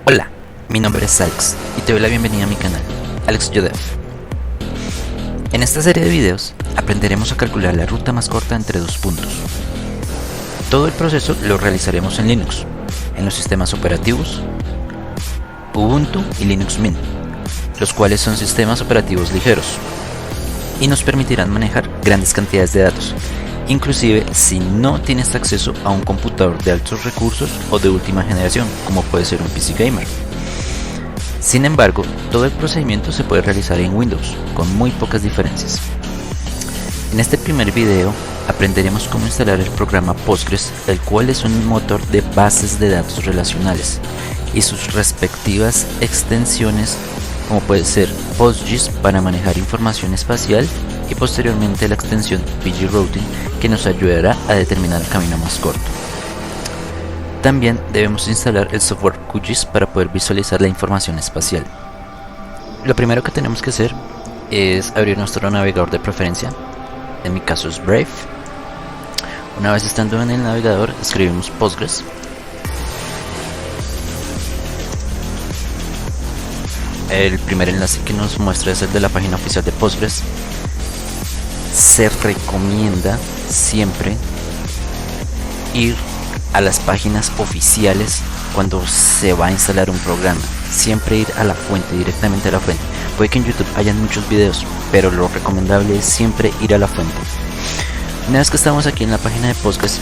Hola, mi nombre es Alex y te doy la bienvenida a mi canal, Alex Yodev. En esta serie de videos aprenderemos a calcular la ruta más corta entre dos puntos. Todo el proceso lo realizaremos en Linux, en los sistemas operativos Ubuntu y Linux Mint, los cuales son sistemas operativos ligeros y nos permitirán manejar grandes cantidades de datos, inclusive si no tienes acceso a un computador de altos recursos o de última generación, como puede ser un PC gamer. Sin embargo, todo el procedimiento se puede realizar en Windows, con muy pocas diferencias. En este primer video aprenderemos cómo instalar el programa Postgres, el cual es un motor de bases de datos relacionales, y sus respectivas extensiones, como puede ser PostGIS para manejar información espacial y posteriormente la extensión pgRouting, que nos ayudará a determinar el camino más corto. También debemos instalar el software QGIS para poder visualizar la información espacial. Lo primero que tenemos que hacer es abrir nuestro navegador de preferencia. En mi caso es Brave. Una vez estando en el navegador, escribimos Postgres. El primer enlace que nos muestra es el de la página oficial de Postgres. Se recomienda siempre ir a las páginas oficiales cuando se va a instalar un programa. Siempre ir a la fuente, directamente a la fuente. Puede que en YouTube hayan muchos videos, pero lo recomendable es siempre ir a la fuente. Una vez que estamos aquí en la página de Postgres,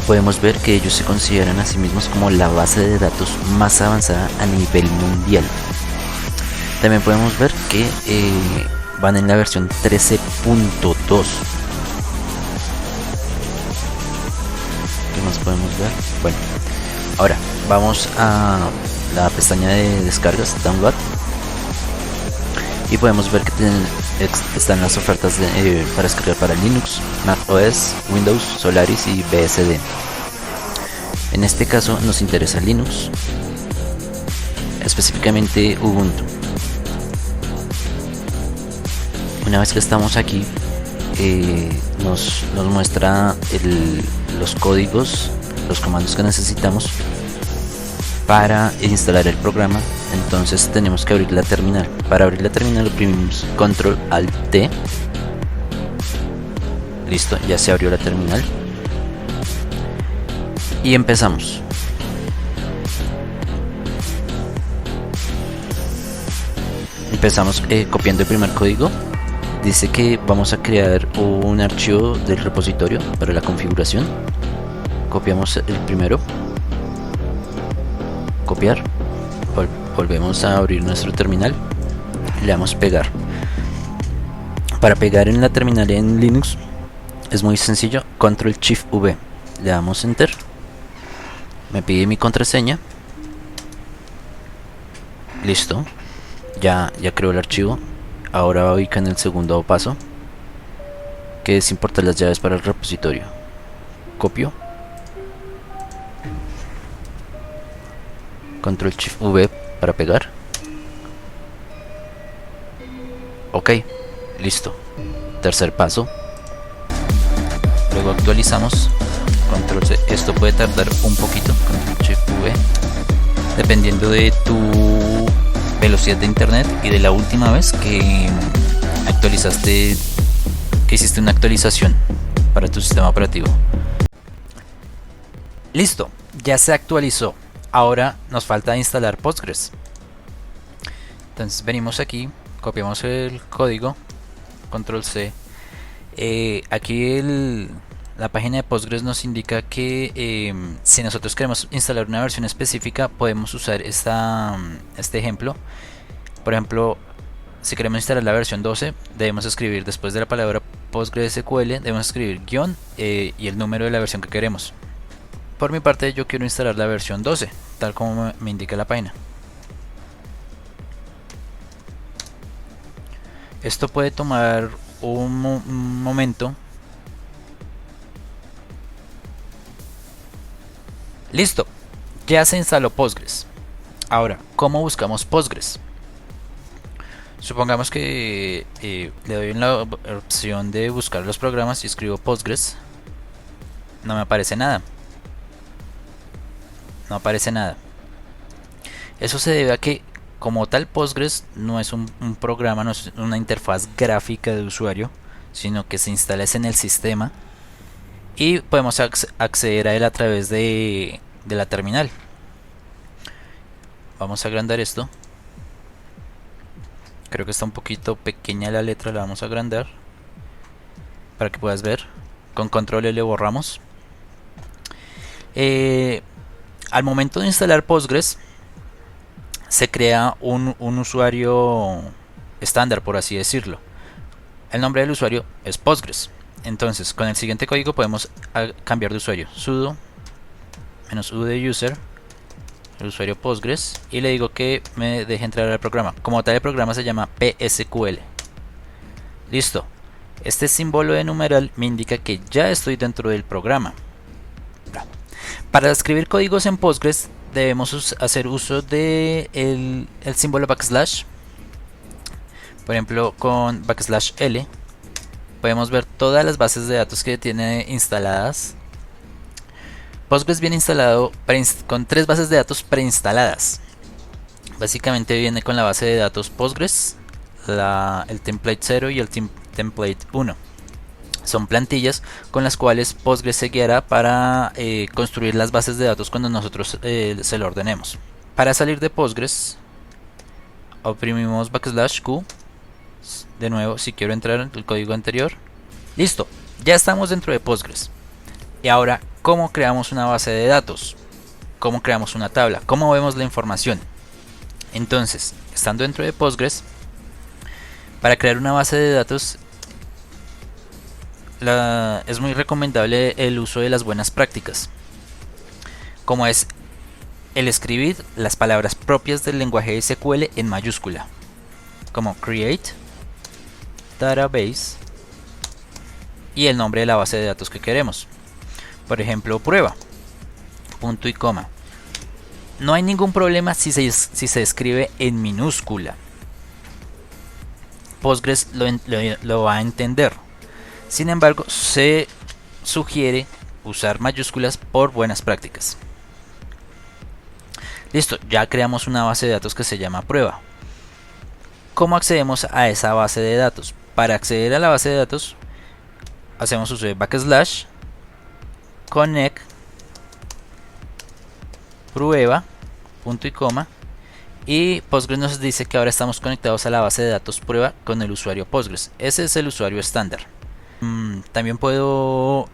podemos ver que ellos se consideran a sí mismos como la base de datos más avanzada a nivel mundial. También podemos ver que van en la versión 13.2. ¿Qué más podemos ver? Bueno, ahora vamos a la pestaña de descargas, Download, y podemos ver que están las ofertas para descargar para Linux, Mac OS, Windows, Solaris y BSD. En este caso nos interesa Linux, específicamente Ubuntu. Una vez que estamos aquí, nos muestra los códigos, los comandos que necesitamos para instalar el programa. Entonces tenemos que abrir la terminal. Para abrir la terminal oprimimos Control Alt T. Listo, ya se abrió la terminal. Y empezamos. Empezamos copiando el primer código. Dice que vamos a crear un archivo del repositorio para la configuración. Copiamos el primero. Copiar. Volvemos a abrir nuestro terminal. Le damos pegar. Para pegar en la terminal en Linux es muy sencillo. Control Shift V. Le damos Enter. Me pide mi contraseña. Listo. Ya creó el archivo. Ahora ubica en el segundo paso, que es importar las llaves para el repositorio. Copio. Control Shift V para pegar. Ok, listo. Tercer paso. Luego actualizamos. Control C. Esto puede tardar un poquito. Control Shift V. Dependiendo de tu velocidad de internet y de la última vez que actualizaste, que hiciste una actualización para tu sistema operativo. Listo, ya se actualizó. Ahora nos falta instalar Postgres. Entonces venimos aquí, copiamos el código, Control C. Aquí la página de Postgres nos indica que si nosotros queremos instalar una versión específica, podemos usar este ejemplo. Por ejemplo, si queremos instalar la versión 12, debemos escribir después de la palabra PostgreSQL, debemos escribir guión y el número de la versión que queremos. Por mi parte, yo quiero instalar la versión 12, tal como me indica la página. Esto puede tomar un momento. Listo, ya se instaló Postgres. Ahora, ¿cómo buscamos Postgres? Supongamos que le doy en la opción de buscar los programas y escribo Postgres. No me aparece nada. No aparece nada. Eso se debe a que como tal Postgres no es un programa, no es una interfaz gráfica de usuario, sino que se instala en el sistema y podemos acceder a él a través de la terminal. Vamos a agrandar esto. Creo que está un poquito pequeña la letra, la vamos a agrandar para que puedas ver. Con control L borramos. Al momento de instalar Postgres se crea un usuario estándar, por así decirlo. El nombre del usuario es Postgres. Entonces con el siguiente código podemos cambiar de usuario. Sudo -u de user, el usuario Postgres, y le digo que me deje entrar al programa. Como tal, el programa se llama PSQL. Listo. Este símbolo de numeral me indica que ya estoy dentro del programa. Para escribir códigos en Postgres debemos hacer uso de el símbolo backslash. Por ejemplo, con \l podemos ver todas las bases de datos que tiene instaladas. Postgres viene instalado con 3 bases de datos preinstaladas. Básicamente viene con la base de datos Postgres, el template 0 y el template 1. Son plantillas con las cuales Postgres se guiará para construir las bases de datos cuando nosotros se lo ordenemos. Para salir de Postgres, oprimimos \q. De nuevo, si quiero entrar en el código anterior. Listo, ya estamos dentro de Postgres. Y ahora, ¿cómo creamos una base de datos? ¿Cómo creamos una tabla? ¿Cómo vemos la información? Entonces, estando dentro de Postgres, para crear una base de datos es muy recomendable el uso de las buenas prácticas, como es el escribir las palabras propias del lenguaje SQL en mayúscula, como create, database y el nombre de la base de datos que queremos. Por ejemplo, prueba, punto y coma. No hay ningún problema si se escribe en minúscula. Postgres lo va a entender. Sin embargo, se sugiere usar mayúsculas por buenas prácticas. Listo, ya creamos una base de datos que se llama prueba. ¿Cómo accedemos a esa base de datos? Para acceder a la base de datos, hacemos uso de \, connect, prueba, punto y coma, y Postgres nos dice que ahora estamos conectados a la base de datos prueba con el usuario Postgres. Ese es el usuario estándar. También puedo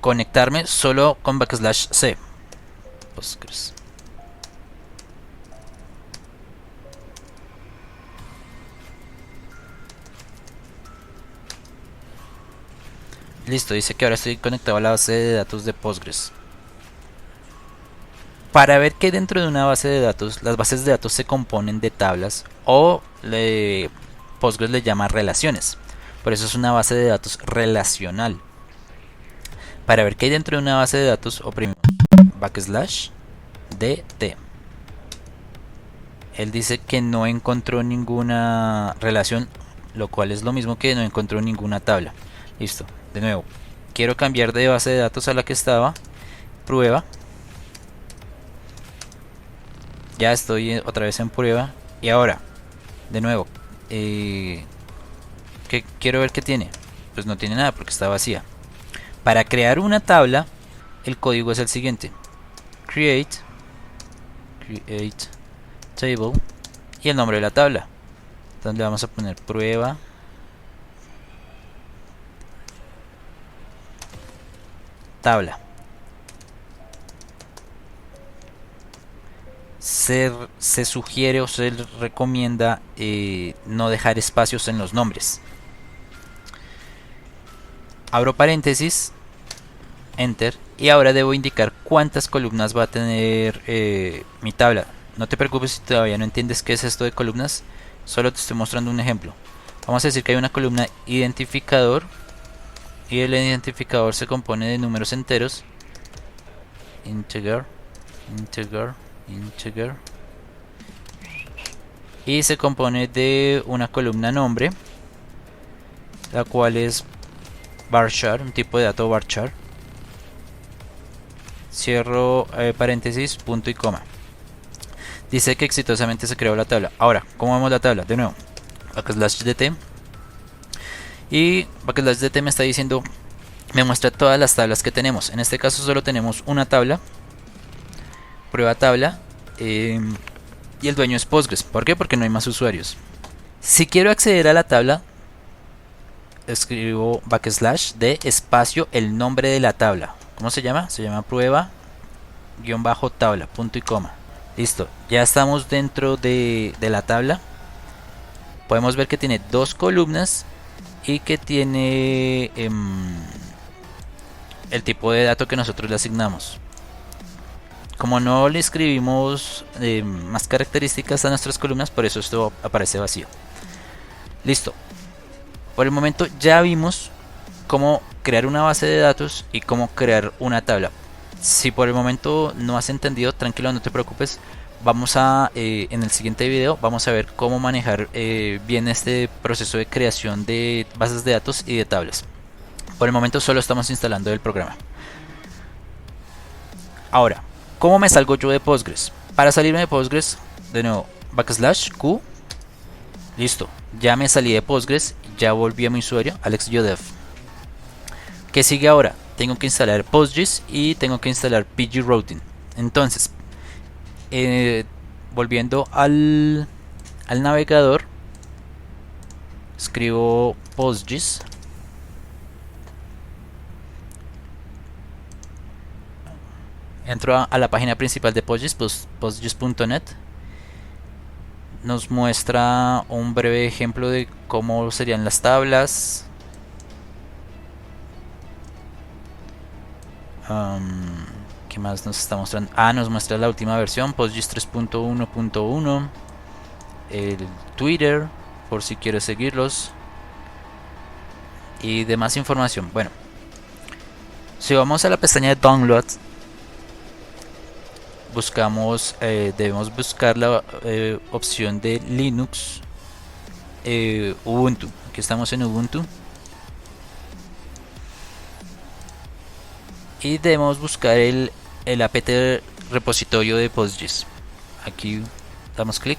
conectarme solo con \c. Postgres. Listo, dice que ahora estoy conectado a la base de datos de Postgres. Para ver que dentro de una base de datos, las bases de datos se componen de tablas o Postgres le llama relaciones. Por eso es una base de datos relacional. Para ver qué hay dentro de una base de datos, oprimimos \dt. Él dice que no encontró ninguna relación, lo cual es lo mismo que no encontró ninguna tabla. Listo, de nuevo, quiero cambiar de base de datos a la que estaba. Prueba. Ya estoy otra vez en prueba. Y ahora, de nuevo, quiero ver qué tiene. Pues no tiene nada porque está vacía. Para crear una tabla, el código es el siguiente: create table y el nombre de la tabla. Entonces le vamos a poner prueba tabla. Se sugiere o se recomienda no dejar espacios en los nombres. Abro paréntesis, enter, y ahora debo indicar cuántas columnas va a tener mi tabla. No te preocupes si todavía no entiendes qué es esto de columnas, solo te estoy mostrando un ejemplo. Vamos a decir que hay una columna identificador y el identificador se compone de números enteros, integer, y se compone de una columna nombre, la cual es varchar, un tipo de dato varchar. Cierro paréntesis, punto y coma. Dice que exitosamente se creó la tabla. Ahora, ¿cómo vemos la tabla? De nuevo, /dt. Y /dt me está diciendo, me muestra todas las tablas que tenemos. En este caso solo tenemos una tabla, prueba tabla, y el dueño es Postgres. ¿Por qué? Porque no hay más usuarios. Si quiero acceder a la tabla, escribo /d espacio el nombre de la tabla. ¿Cómo se llama? Se llama prueba tabla, punto y coma. Listo, ya estamos dentro de la tabla. Podemos ver que tiene dos columnas y que tiene el tipo de dato que nosotros le asignamos. Como no le escribimos más características a nuestras columnas, por eso esto aparece vacío. Listo. Por el momento ya vimos cómo crear una base de datos y cómo crear una tabla. Si por el momento no has entendido, tranquilo, no te preocupes. Vamos a, en el siguiente video, vamos a ver cómo manejar bien este proceso de creación de bases de datos y de tablas. Por el momento solo estamos instalando el programa. Ahora, ¿cómo me salgo yo de Postgres? Para salirme de Postgres, de nuevo, /q. Listo, ya me salí de Postgres, ya volví a mi usuario, AlexJodef. ¿Qué sigue ahora? Tengo que instalar PostGIS y tengo que instalar pgrouting. Entonces, volviendo al navegador, escribo PostGIS. Entro a la página principal de PostGIS, postgis.net. Nos muestra un breve ejemplo de cómo serían las tablas. ¿Qué más nos está mostrando? Nos muestra la última versión, PostGIS 3.1.1. El Twitter, por si quieres seguirlos. Y demás información. Bueno, si vamos a la pestaña de Download, buscamos, debemos buscar la opción de Linux, Ubuntu. Aquí estamos en Ubuntu. Y debemos buscar el apt repositorio de PostGIS. Aquí damos clic.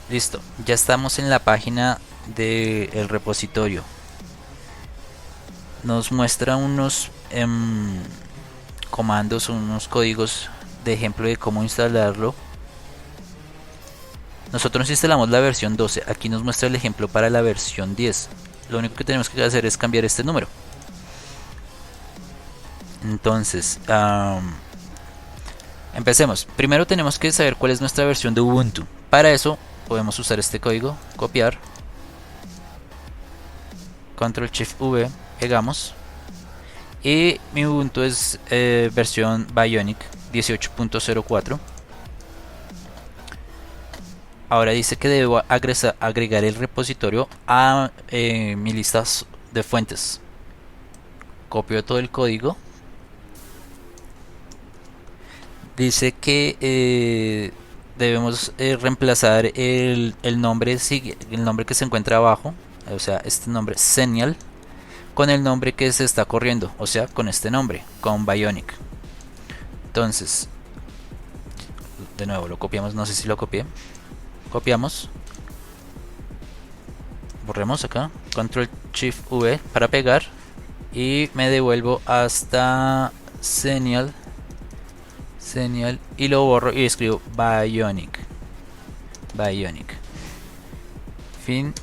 Listo, ya estamos en la página del repositorio. Nos muestra unos comandos, unos códigos de ejemplo de cómo instalarlo. Nosotros instalamos la versión 12. Aquí nos muestra el ejemplo para la versión 10. Lo único que tenemos que hacer es cambiar este número. Entonces, empecemos. Primero tenemos que saber cuál es nuestra versión de Ubuntu. Para eso podemos usar este código, copiar, Ctrl+Shift+V, pegamos. Y mi Ubuntu es versión Bionic 18.04. Ahora dice que debo agregar el repositorio a mi lista de fuentes. Copio todo el código. Dice que debemos reemplazar el nombre que se encuentra abajo, o sea, este nombre Xenial, con el nombre que se está corriendo, o sea, con este nombre, con Bionic. Entonces, de nuevo lo copiamos, no sé si lo copié. Copiamos, borremos acá, Ctrl+Shift+V para pegar y me devuelvo hasta Xenial y lo borro y escribo Bionic. Fin.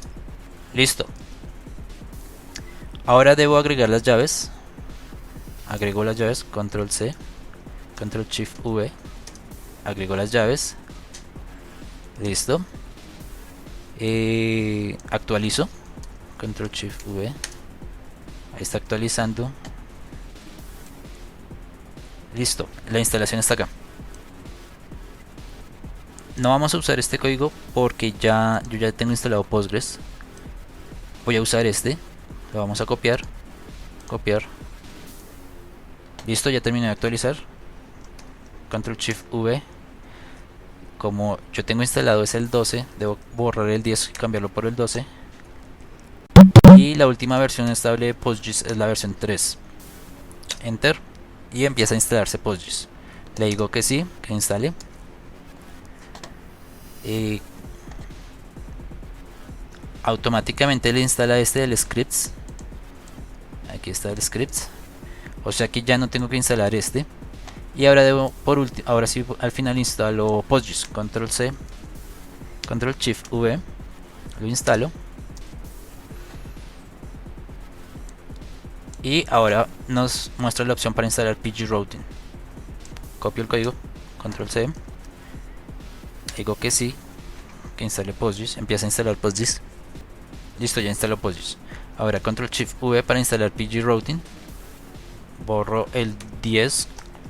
Listo. Ahora debo agregar las llaves. Agrego las llaves, Ctrl+C, Ctrl+Shift+V. Agrego las llaves. Listo. Actualizo, Ctrl+Shift+V. Ahí está actualizando. Listo, la instalación está acá. No vamos a usar este código porque yo ya tengo instalado Postgres. Voy a usar este. Lo vamos a copiar. Listo, ya terminé de actualizar. Ctrl+Shift+V. Como yo tengo instalado es el 12, debo borrar el 10 y cambiarlo por el 12. Y la última versión estable de PostGIS es la versión 3. Enter. Y empieza a instalarse PostGIS. Le digo que sí, que instale. Automáticamente le instala este del scripts. Aquí está el scripts. O sea que ya no tengo que instalar este. Y ahora debo, por último, ahora sí al final instalo Postgres. Control C, Control Shift V. Lo instalo. Y ahora nos muestra la opción para instalar PG Routing. Copio el código, Control C. Digo que sí, que instale Postgres. Empieza a instalar Postgres. Listo, ya instaló Postgres. Ahora Control Shift V para instalar PG Routing. Borro el 10,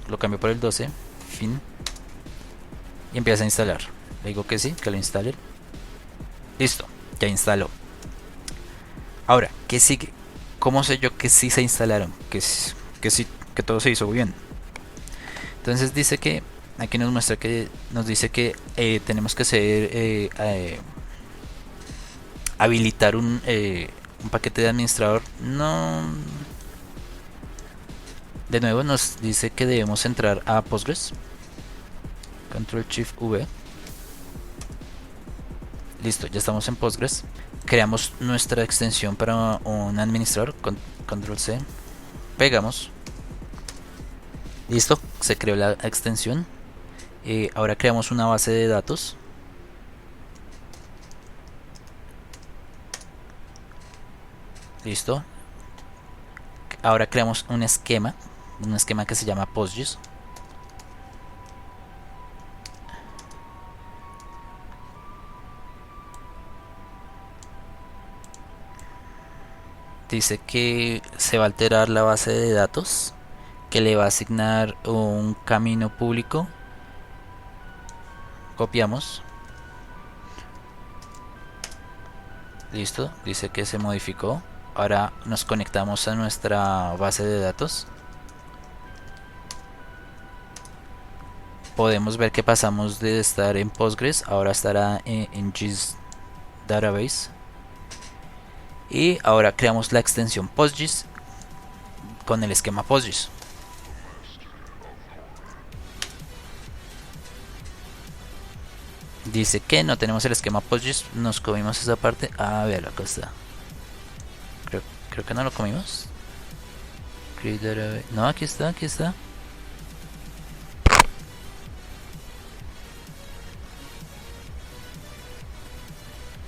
lo cambio por el 12. Fin. Y empieza a instalar. Le digo que sí, que lo instale. Listo, ya instaló. Ahora, ¿qué sigue? ¿Cómo sé yo que sí se instalaron? Que sí, que todo se hizo bien. Entonces dice que aquí nos muestra que nos dice que tenemos que hacer habilitar un paquete de administrador. No. De nuevo nos dice que debemos entrar a Postgres. Control Shift V. Listo, ya estamos en Postgres. Creamos nuestra extensión para un administrador. Control C. Pegamos. Listo, se creó la extensión. Ahora creamos una base de datos. Listo. Ahora creamos un esquema que se llama Postgres. Dice que se va a alterar la base de datos, que le va a asignar un camino público. Copiamos. Listo, dice que se modificó. Ahora nos conectamos a nuestra base de datos. Podemos ver que pasamos de estar en Postgres, ahora estará en GIS Database. Y ahora creamos la extensión Postgres con el esquema Postgres. Dice que no tenemos el esquema Postgres, nos comimos esa parte. Ah, véalo, acá está. Creo que no lo comimos. No, aquí está, aquí está.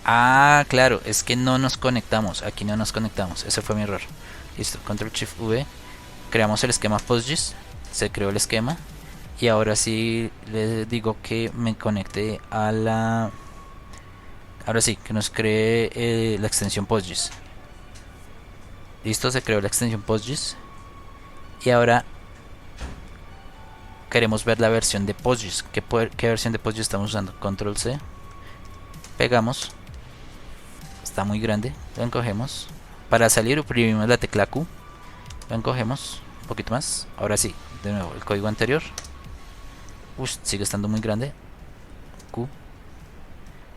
Ah, claro, es que no nos conectamos. Aquí no nos conectamos. Ese fue mi error. Listo, Control Shift V. Creamos el esquema Postgres. Se creó el esquema. Y ahora sí le digo que me conecte a la. Ahora sí, que nos cree la extensión Postgres. Listo, se creó la extensión Postgres. Y ahora queremos ver la versión de Postgres. ¿Qué versión de Postgres estamos usando? Control C. Pegamos. Está muy grande. Lo encogemos. Para salir oprimimos la tecla Q. Lo encogemos un poquito más. Ahora sí, de nuevo el código anterior. Sigue estando muy grande. Q.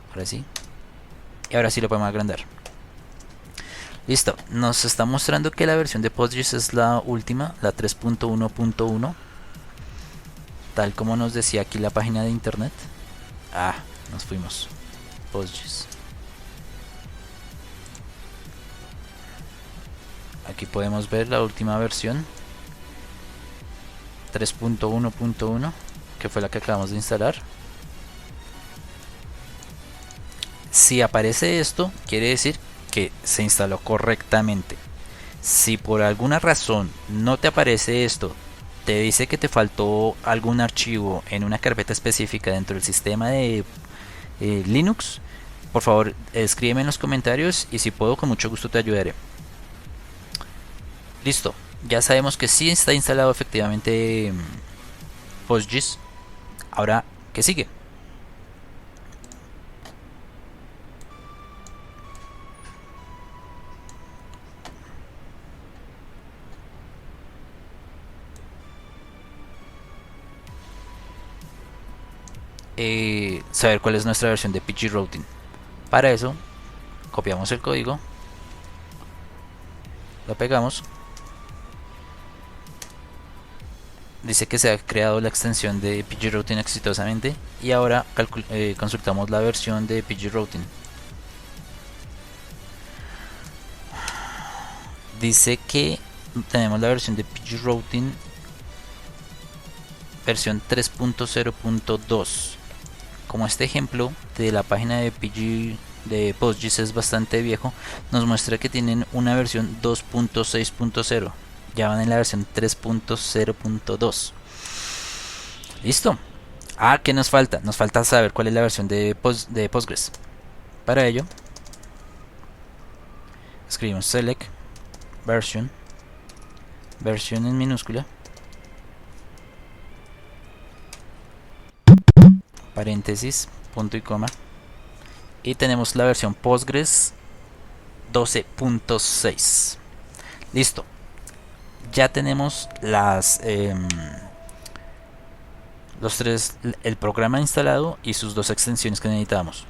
Ahora sí. Y ahora sí lo podemos agrandar. Listo. Nos está mostrando que la versión de Postgres es la última, la 3.1.1. Tal como nos decía aquí la página de internet. Ah, nos fuimos. Postgres. Aquí podemos ver la última versión 3.1.1, que fue la que acabamos de instalar. Si aparece esto, quiere decir que se instaló correctamente. Si por alguna razón no te aparece esto, te dice que te faltó algún archivo en una carpeta específica dentro del sistema de Linux, por favor escríbeme en los comentarios y si puedo con mucho gusto te ayudaré. Listo, ya sabemos que sí está instalado efectivamente Postgres. Ahora, ¿qué sigue? Saber cuál es nuestra versión de PG Routing. Para eso, copiamos el código, lo pegamos. dice que se ha creado la extensión de pgrouting exitosamente y ahora consultamos la versión de pgrouting. Dice que tenemos la versión de pgrouting versión 3.0.2. Como este ejemplo de la página de PostGIS es bastante viejo, nos muestra que tienen una versión 2.6.0. Ya van en la versión 3.0.2. Listo. ¿Qué nos falta? Nos falta saber cuál es la versión de Postgres. Para ello, escribimos select version, versión en minúscula, paréntesis, punto y coma, y tenemos la versión Postgres 12.6. Listo. Ya tenemos el programa instalado y sus dos extensiones que necesitamos.